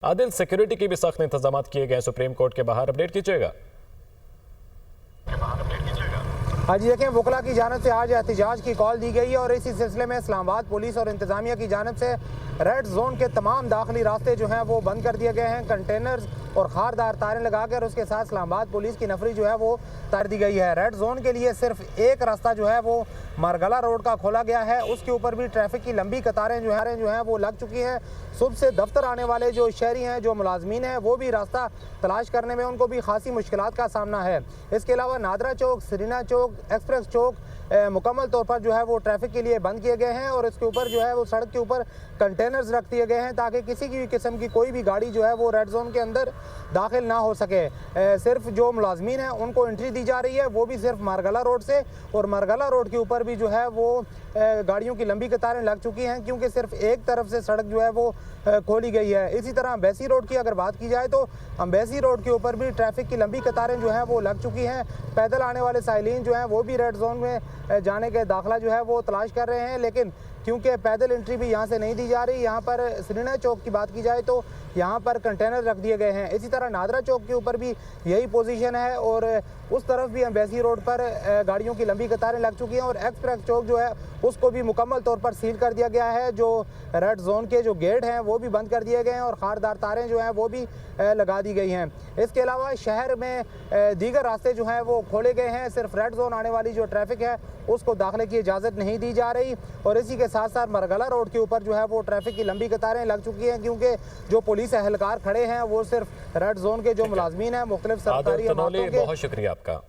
Adil, security के भी सख्त इंतजाम किए गए। सुप्रीम कोर्ट के बाहर अपडेट कीजिएगा। हाँ जी, देखें, वकला की जानब से आज एहतजाज की कॉल दी गई है और इसी सिलसिले में इस्लामाबाद पुलिस और इंतजामिया की जानब से रेड जोन के तमाम दाखिली रास्ते जो हैं वो बंद कर दिए गए हैं। कंटेनर्स और खारदार तारें लगाकर उसके साथ इस्लामाबाद पुलिस की नफरी जो है वो तार दी गई है। रेड जोन के लिए सिर्फ एक रास्ता जो है वो मरगला रोड का खोला गया है। उसके ऊपर भी ट्रैफिक की लंबी कतारें जो हैं वो लग चुकी हैं। सुबह से दफ्तर आने वाले जो शहरी हैं, जो मुलाजमीन हैं, वो भी रास्ता तलाश करने में उनको भी खासी मुश्किलात का सामना है। इसके अलावा नादरा चौक, सरीना चौक, एक्सप्रेस चौक मुकम्मल तौर पर जो है वो ट्रैफिक के लिए बंद किए गए हैं और इसके ऊपर जो है वो सड़क के ऊपर कंटेनर्स रख दिए गए हैं ताकि किसी भी किस्म की कोई भी गाड़ी जो है वो रेड जोन के अंदर दाखिल ना हो सके। सिर्फ जो मुलाजमीन हैं उनको एंट्री दी जा रही है, वो भी सिर्फ मरगला रोड से, और मरगला रोड के ऊपर भी जो है वो गाड़ियों की लंबी कतारें लग चुकी हैं क्योंकि सिर्फ एक तरफ से सड़क जो है वो खोली गई है। इसी तरह अम्बेसी रोड की अगर बात की जाए तो अम्बेसी रोड के ऊपर भी ट्रैफिक की लंबी कतारें जो हैं वो लग चुकी हैं। पैदल आने वाले साइलिन जो हैं वो भी रेड जोन में जाने के दाखिला जो है वो तलाश कर रहे हैं, लेकिन क्योंकि पैदल एंट्री भी यहाँ से नहीं दी जा रही। यहाँ पर सरीना चौक की बात की जाए तो यहाँ पर कंटेनर रख दिए गए हैं। इसी तरह नादरा चौक के ऊपर भी यही पोजीशन है और उस तरफ भी अम्बेसी रोड पर गाड़ियों की लंबी कतारें लग चुकी हैं और एक्सप्रेस चौक जो है उसको भी मुकम्मल तौर पर सील कर दिया गया है। जो रेड जोन के जो गेट हैं वो भी बंद कर दिए गए हैं और खारदार तारें जो हैं वो भी लगा दी गई हैं। इसके अलावा शहर में दीगर रास्ते जो हैं वो खोले गए हैं। सिर्फ रेड जोन आने वाली जो ट्रैफिक है उसको दाखिले की इजाज़त नहीं दी जा रही और इसी के साथ साथ मरगला रोड के ऊपर जो है वो ट्रैफिक की लंबी कतारें लग चुकी हैं क्योंकि जो पुलिस एहलकार खड़े हैं वो सिर्फ रेड जोन के जो मुलाजमीन हैं मुख्तलिफ सरकारी बहुत शुक्रिया आपका।